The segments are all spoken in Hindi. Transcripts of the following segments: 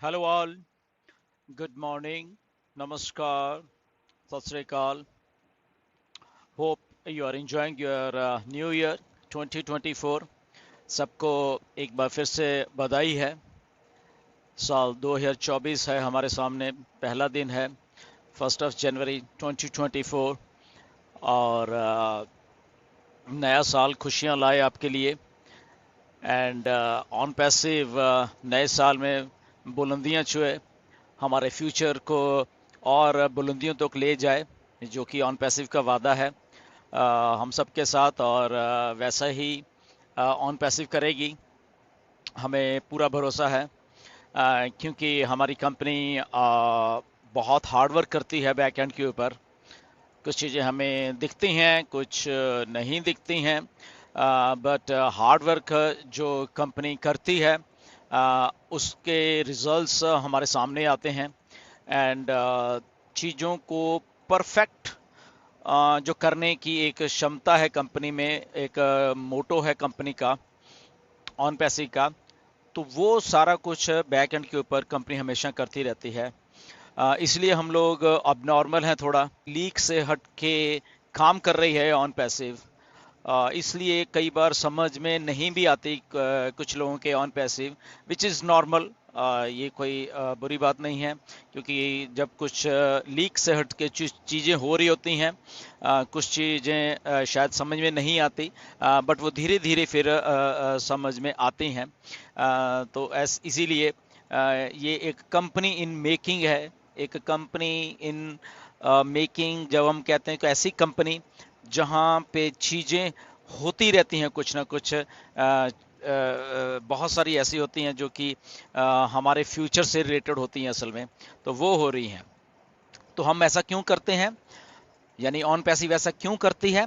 Hello all, good morning, namaskar, sat sri akal. Hope you are enjoying your new year 2024. सबको एक बार फिर से बधाई है। साल 2024 है हमारे सामने, पहला दिन है 1 जनवरी 2024 और नया साल खुशियां लाए आपके लिए। एंड ऑन पैसिव नए साल में बुलंदियां छुए, हमारे फ्यूचर को और बुलंदियों तक ले जाए, जो कि ऑन पैसिव का वादा है हम सब के साथ। और वैसा ही ऑन पैसिव करेगी, हमें पूरा भरोसा है। क्योंकि हमारी कंपनी बहुत हार्ड वर्क करती है बैक एंड के ऊपर। कुछ चीज़ें हमें दिखती हैं, कुछ नहीं दिखती हैं, बट हार्ड वर्क जो कंपनी करती है उसके रिजल्ट्स हमारे सामने आते हैं। एंड चीज़ों को परफेक्ट जो करने की एक क्षमता है कंपनी में, एक मोटो है कंपनी का, ऑन पैसिव का। तो वो सारा कुछ बैक एंड के ऊपर कंपनी हमेशा करती रहती है। इसलिए हम लोग अब नॉर्मल हैं, थोड़ा लीक से हट के काम कर रही है ऑन पैसिव। इसलिए कई बार समझ में नहीं भी आती कुछ लोगों के on passive, which is normal. ये कोई बुरी बात नहीं है, क्योंकि जब कुछ लीक से हट के चीज़ें हो रही होती हैं, कुछ चीज़ें शायद समझ में नहीं आती, बट वो धीरे धीरे फिर समझ में आती हैं। तो इसीलिए ये एक कंपनी इन मेकिंग है, एक कंपनी इन मेकिंग। जब हम कहते हैं कि ऐसी कंपनी जहाँ पे चीज़ें होती रहती हैं, कुछ ना कुछ बहुत सारी ऐसी होती हैं जो कि हमारे फ्यूचर से रिलेटेड होती हैं असल में, तो वो हो रही हैं। तो हम ऐसा क्यों करते हैं, यानी ऑन पैसिव ऐसा क्यों करती है?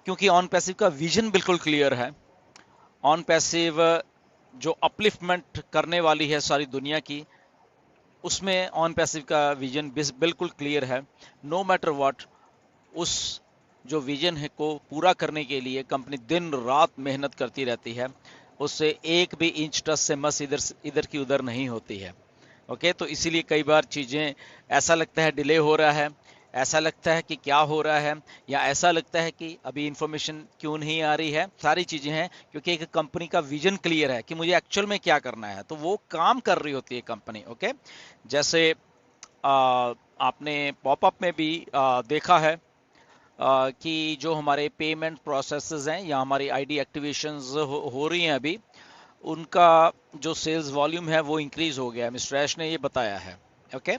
क्योंकि ऑन पैसिव का विजन बिल्कुल क्लियर है। ऑन पैसिव जो अपलिफ्टमेंट करने वाली है सारी दुनिया की, उसमें ऑन पैसिव का विजन बिल्कुल क्लियर है। नो मैटर व्हाट, उस जो विजन है को पूरा करने के लिए कंपनी दिन रात मेहनत करती रहती है। उससे एक भी इंच टस से मस इधर इधर की उधर नहीं होती है। ओके, तो इसीलिए कई बार चीज़ें ऐसा लगता है डिले हो रहा है, ऐसा लगता है कि क्या हो रहा है, या ऐसा लगता है कि अभी इंफॉर्मेशन क्यों नहीं आ रही है। सारी चीज़ें हैं क्योंकि एक कंपनी का विजन क्लियर है कि मुझे एक्चुअल में क्या करना है, तो वो काम कर रही होती है कंपनी। ओके, जैसे आपने पॉपअप में भी देखा है कि जो हमारे पेमेंट प्रोसेसेस हैं या हमारी आईडी एक्टिवेशंस हो रही हैं अभी, उनका जो सेल्स वॉल्यूम है वो इंक्रीज हो गया है। मिस्टर ऐश ने ये बताया है। ओके,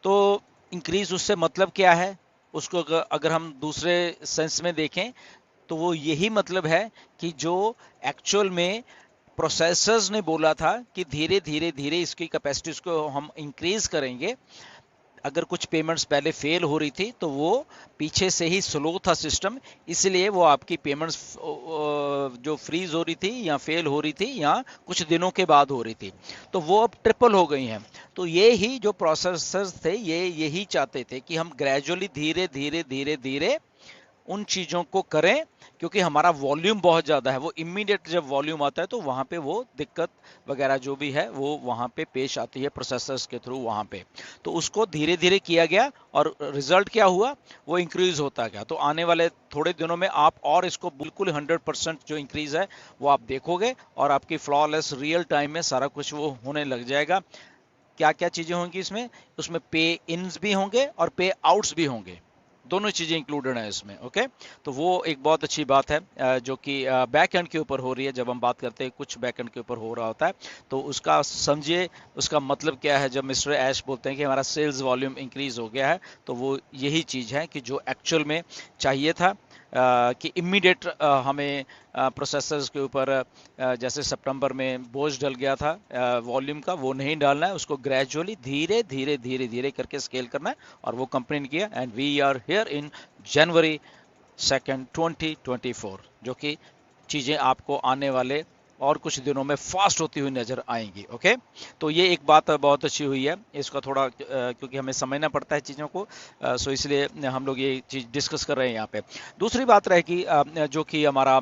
तो इंक्रीज उससे मतलब क्या है, उसको अगर हम दूसरे सेंस में देखें तो वो यही मतलब है कि जो एक्चुअल में प्रोसेसर्स ने बोला था कि धीरे धीरे धीरे इसकी कैपेसिटीज को हम इंक्रीज करेंगे। अगर कुछ पेमेंट्स पहले फेल हो रही थी तो वो पीछे से ही स्लो था सिस्टम, इसलिए वो आपकी पेमेंट्स जो फ्रीज हो रही थी या फेल हो रही थी या कुछ दिनों के बाद हो रही थी, तो वो अब ट्रिपल हो गई हैं। तो ये ही जो प्रोसेसर्स थे ये यही चाहते थे कि हम ग्रेजुअली धीरे धीरे धीरे धीरे उन चीज़ों को करें, क्योंकि हमारा वॉल्यूम बहुत ज़्यादा है। वो इमीडिएट जब वॉल्यूम आता है तो वहाँ पे वो दिक्कत वगैरह जो भी है वो वहाँ पे पेश आती है प्रोसेसर्स के थ्रू वहाँ पे। तो उसको धीरे धीरे किया गया और रिजल्ट क्या हुआ, वो इंक्रीज होता गया। तो आने वाले थोड़े दिनों में आप और इसको बिल्कुल 100% जो इंक्रीज है वो आप देखोगे, और आपकी फ्लॉलेस रियल टाइम में सारा कुछ वो होने लग जाएगा। क्या क्या चीज़ें होंगी इसमें, उसमें पे इन्स भी होंगे और पे आउट्स भी होंगे, दोनों चीज़ें इंक्लूडेड हैं इसमें। ओके, तो वो एक बहुत अच्छी बात है जो कि बैक एंड के ऊपर हो रही है। जब हम बात करते हैं कुछ बैक एंड के ऊपर हो रहा होता है तो उसका समझिए, उसका मतलब क्या है। जब मिस्टर ऐश बोलते हैं कि हमारा सेल्स वॉल्यूम इंक्रीज हो गया है, तो वो यही चीज़ है कि जो एक्चुअल में चाहिए था कि इमीडिएट हमें प्रोसेसर्स के ऊपर जैसे सितंबर में बोझ डल गया था वॉल्यूम का, वो नहीं डालना है, उसको ग्रेजुअली धीरे धीरे धीरे धीरे करके स्केल करना है। और वो कंपनी ने किया, and we are here in January 2 2024, जो कि चीज़ें आपको आने वाले और कुछ दिनों में फास्ट होती हुई नजर आएंगी। ओके, तो ये एक बात बहुत अच्छी हुई है, इसका थोड़ा क्योंकि हमें समझना पड़ता है चीज़ों को, सो इसलिए हम लोग ये चीज़ डिस्कस कर रहे हैं यहाँ पे। दूसरी बात रहेगी जो कि हमारा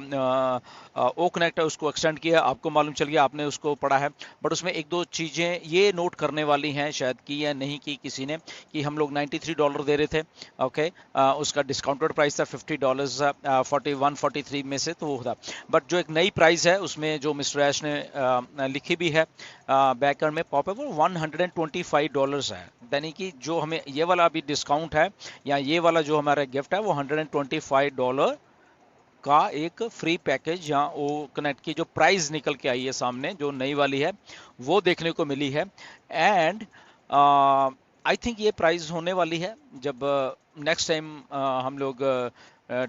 ओ कनेक्ट है उसको एक्सटेंड किया, आपको मालूम चल गया, आपने उसको पढ़ा है, बट उसमें एक दो चीज़ें ये नोट करने वाली हैं, शायद की या नहीं की किसी ने, कि हम लोग $93 दे रहे थे। ओके, उसका डिस्काउंटेड प्राइस था $50, 41 43 में से तो वो था, बट जो एक नई प्राइस है उसमें जो मिस्टर ऐश ने लिखी भी है बैकएंड में पॉप है, वो $125 है, यानी कि जो हमें ये वाला अभी डिस्काउंट है या ये वाला जो हमारा गिफ्ट है वो $125 का एक फ्री पैकेज या वो कनेक्ट की जो प्राइस निकल के आई है सामने जो नई वाली है वो देखने को मिली है। एंड आई थिंक ये प्राइस होने वाली है जब नेक्स्ट टाइम हम लोग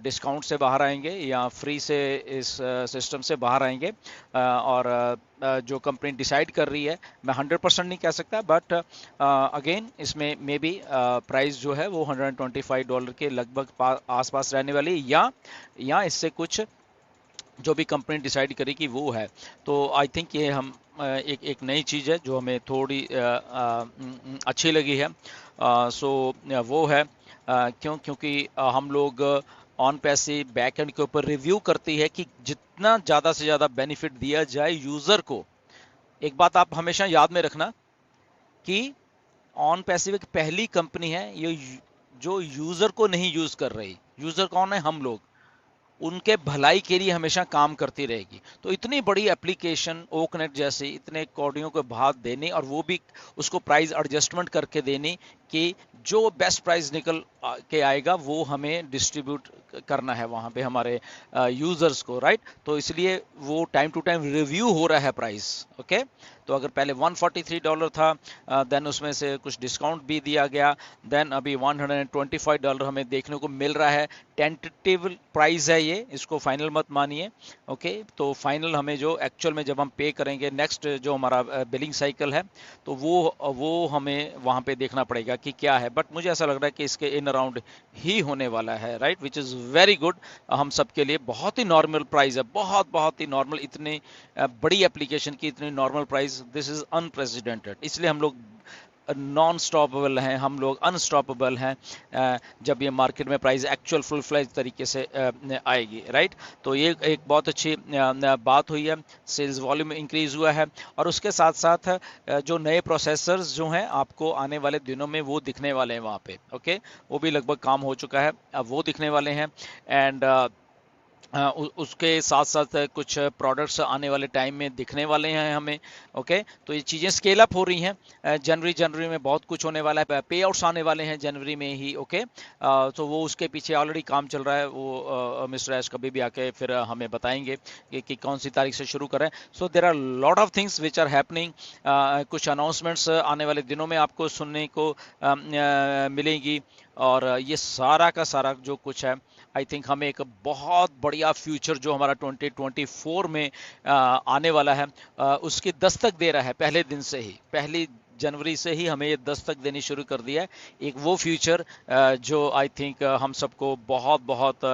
डिस्काउंट से बाहर आएंगे या फ्री से इस सिस्टम से बाहर आएंगे, और जो कंपनी डिसाइड कर रही है, मैं 100% नहीं कह सकता, बट अगेन इसमें मे बी प्राइस जो है वो $125 के लगभग आसपास रहने वाली है, या इससे कुछ जो भी कंपनी डिसाइड करेगी वो है। तो आई थिंक ये हम एक नई चीज़ है जो हमें थोड़ी अच्छी लगी है। सो वो है क्योंकि हम लोग ऑन पैसे बैक एंड के ऊपर रिव्यू करती है कि जितना ज़्यादा से ज़्यादा बेनिफिट दिया जाए यूज़र को। एक बात आप हमेशा याद में रखना कि ऑन पैसिव एक पहली कंपनी है ये जो यूज़र को नहीं यूज़ कर रही। यूज़र कौन है? हम लोग। उनके भलाई के लिए हमेशा काम करती रहेगी। तो इतनी बड़ी एप्लीकेशन ओ कनेक्ट जैसी इतने कौड़ियों के भाव देनी और वो भी उसको प्राइस एडजस्टमेंट करके देनी कि जो बेस्ट प्राइस निकल के आएगा वो हमें डिस्ट्रीब्यूट करना है वहाँ पे हमारे यूज़र्स को, राइट। तो इसलिए वो टाइम टू टाइम रिव्यू हो रहा है प्राइस। ओके, तो अगर पहले $143 था, देन उसमें से कुछ डिस्काउंट भी दिया गया, देन अभी $125 हमें देखने को मिल रहा है। टेंटेटिव प्राइस है ये, इसको फाइनल मत मानिए। ओके, तो फाइनल हमें जो एक्चुअल में जब हम पे करेंगे नेक्स्ट जो हमारा बिलिंग साइकिल है तो वो हमें वहाँ पे देखना पड़ेगा कि क्या है, बट मुझे ऐसा लग रहा है कि इसके इन अराउंड ही होने वाला है, right, which is very good. हम सबके लिए बहुत ही नॉर्मल प्राइस है, बहुत ही नॉर्मल। इतनी बड़ी एप्लीकेशन की इतनी normal price, this is unprecedented. इसलिए हम लोग नॉन स्टॉपेबल हैं, हम लोग अनस्टॉपेबल हैं जब ये मार्केट में प्राइस एक्चुअल फुल फ्लेज तरीके से आएगी, राइट। तो ये एक बहुत अच्छी बात हुई है, सेल्स वॉल्यूम इंक्रीज हुआ है, और उसके साथ साथ जो नए प्रोसेसर्स जो हैं आपको आने वाले दिनों में वो दिखने वाले हैं वहाँ पे। ओके, वो भी लगभग काम हो चुका है, अब वो दिखने वाले हैं। एंड उसके साथ साथ कुछ प्रोडक्ट्स आने वाले टाइम में दिखने वाले हैं हमें। ओके, तो ये चीज़ें स्केल अप हो रही हैं। जनवरी में बहुत कुछ होने वाला है, पे आउट्स आने वाले हैं जनवरी में ही। ओके, तो वो उसके पीछे ऑलरेडी काम चल रहा है, वो मिस्टर ऐश कभी भी आके फिर हमें बताएंगे कि कौन सी तारीख से शुरू करें। So there are lot of things which are happening. कुछ अनाउंसमेंट्स आने वाले दिनों में आपको सुनने को मिलेंगी, और ये सारा का सारा जो कुछ है आई थिंक हमें एक बहुत बढ़िया फ्यूचर जो हमारा 2024 में आने वाला है उसकी दस्तक दे रहा है। पहले दिन से ही, पहली जनवरी से ही हमें ये दस्तक देनी शुरू कर दिया है। एक वो फ्यूचर जो आई थिंक हम सबको बहुत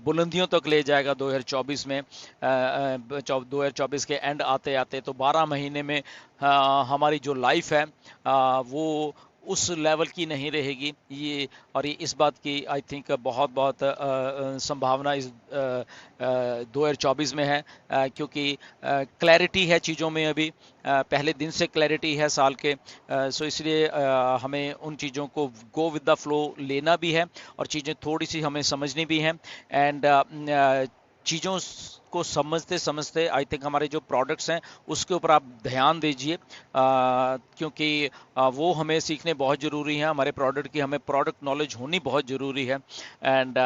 बुलंदियों तक ले जाएगा 2024 में। 2024 के एंड आते आते तो 12 महीने में हमारी जो लाइफ है वो उस लेवल की नहीं रहेगी ये, और ये इस बात की आई थिंक बहुत संभावना इस 2024 में है, क्योंकि क्लैरिटी है चीज़ों में अभी, पहले दिन से क्लैरिटी है साल के। सो इसलिए हमें उन चीज़ों को गो विद द फ्लो लेना भी है, और चीज़ें थोड़ी सी हमें समझनी भी हैं। एंड चीज़ों को समझते समझते आई थिंक हमारे जो प्रोडक्ट्स हैं उसके ऊपर आप ध्यान दीजिए, क्योंकि वो हमें सीखने बहुत ज़रूरी है। हमारे प्रोडक्ट की हमें प्रोडक्ट नॉलेज होनी बहुत ज़रूरी है। एंड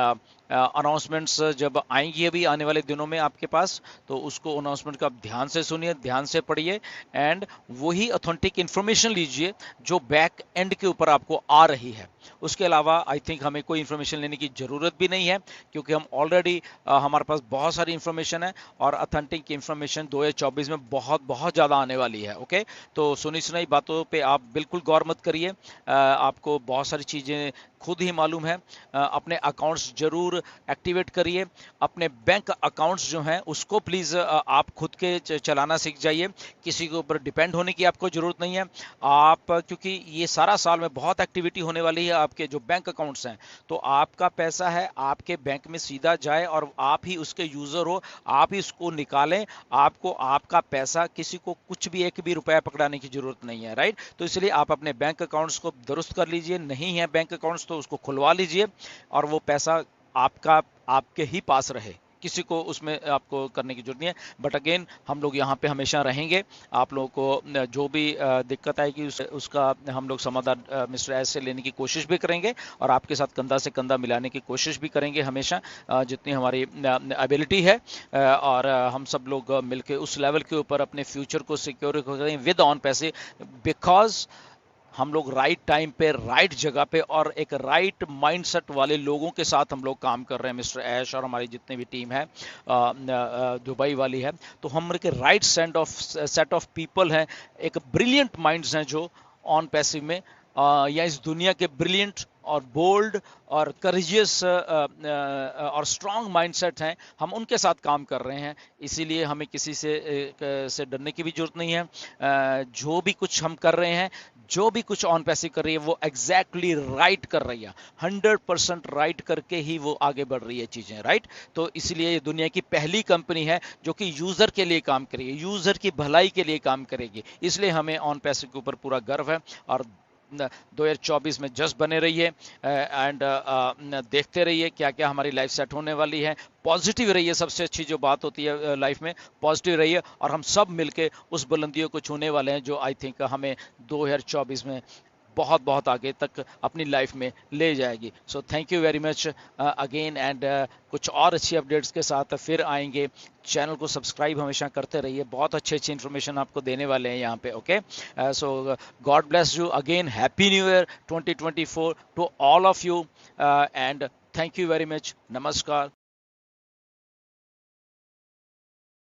अनाउंसमेंट्स जब आएंगी अभी आने वाले दिनों में आपके पास, तो उसको अनाउंसमेंट को आप ध्यान से सुनिए, ध्यान से पढ़िए, एंड वही ऑथेंटिक इन्फॉर्मेशन लीजिए जो बैक एंड के ऊपर आपको आ रही है। उसके अलावा आई थिंक हमें कोई इन्फॉर्मेशन लेने की ज़रूरत भी नहीं है, क्योंकि हम ऑलरेडी हमारे पास बहुत सारी इन्फॉर्मेशन है, और ऑथेंटिक इन्फॉर्मेशन 2024 में बहुत ज़्यादा आने वाली है। ओके, तो सुनी सुनाई बातों पे आप बिल्कुल गौर मत करिए। आपको बहुत सारी चीज़ें खुद ही मालूम है। अपने अकाउंट्स जरूर ज़रूर एक्टिवेट करिए। अपने बैंक अकाउंट्स जो हैं उसको प्लीज़ आप खुद के चलाना सीख जाइए, किसी के ऊपर डिपेंड होने की आपको ज़रूरत नहीं है। आप क्योंकि ये सारा साल में बहुत एक्टिविटी होने वाली है, आपके जो बैंक अकाउंट्स हैं, तो आपका पैसा है आपके बैंक में सीधा जाए और आप ही उसके यूज़र हो, आप ही उसको निकालें। आपको आपका पैसा किसी को कुछ भी एक भी रुपया पकड़ाने की ज़रूरत नहीं है, राइट। तो इसलिए आप अपने बैंक अकाउंट्स को दुरुस्त कर लीजिए, नहीं है बैंक अकाउंट्स तो उसको खुलवा लीजिए और वो पैसा आपका आपके ही पास रहे, किसी को उसमें आपको करने की जरूरत नहीं है। बट अगेन हम लोग यहाँ पे हमेशा रहेंगे, आप लोगों को जो भी दिक्कत आएगी उसका हम लोग समाधान मिस्टर एस से लेने की कोशिश भी करेंगे और आपके साथ कंधा से कंधा मिलाने की कोशिश भी करेंगे हमेशा, जितनी हमारी एबिलिटी है। और हम सब लोग मिलकर उस लेवल के ऊपर अपने फ्यूचर को सिक्योर करें विद ऑन पैसे, बिकॉज हम लोग राइट टाइम पे राइट जगह पे और एक राइट माइंडसेट वाले लोगों के साथ हम लोग काम कर रहे हैं, मिस्टर ऐश और हमारी जितने भी टीम है दुबई वाली है। तो हम के राइट सेट ऑफ पीपल हैं, एक ब्रिलियंट माइंड्स हैं जो ऑन पैसिव में या इस दुनिया के ब्रिलियंट और बोल्ड और करेजियस और स्ट्रांग माइंडसेट हैं, हम उनके साथ काम कर रहे हैं। इसीलिए हमें किसी से डरने की भी जरूरत नहीं है। जो भी कुछ हम कर रहे हैं, जो भी कुछ ऑन पैसिव कर रही है, वो एग्जैक्टली राइट कर रही है, 100% राइट करके ही वो आगे बढ़ रही है चीज़ें, राइट। तो इसलिए ये दुनिया की पहली कंपनी है जो कि यूज़र के लिए काम करेगी, यूज़र की भलाई के लिए काम करेगी। इसलिए हमें ऑन पैसिव के ऊपर पूरा गर्व है और 2024 में जस्ट बने रहिए एंड देखते रहिए क्या क्या हमारी लाइफ सेट होने वाली है। पॉजिटिव रहिए, सबसे अच्छी जो बात होती है लाइफ में, पॉजिटिव रहिए और हम सब मिलके उस बुलंदियों को छूने वाले हैं जो आई थिंक हमें 2024 में बहुत बहुत आगे तक अपनी लाइफ में ले जाएगी। So thank you very much again and कुछ और अच्छी अपडेट्स के साथ फिर आएंगे। चैनल को सब्सक्राइब हमेशा करते रहिए, बहुत अच्छी अच्छी इन्फॉर्मेशन आपको देने वाले हैं यहाँ पे। Okay, so God bless you again, happy new year 2024 to all of you and thank you very much. नमस्कार।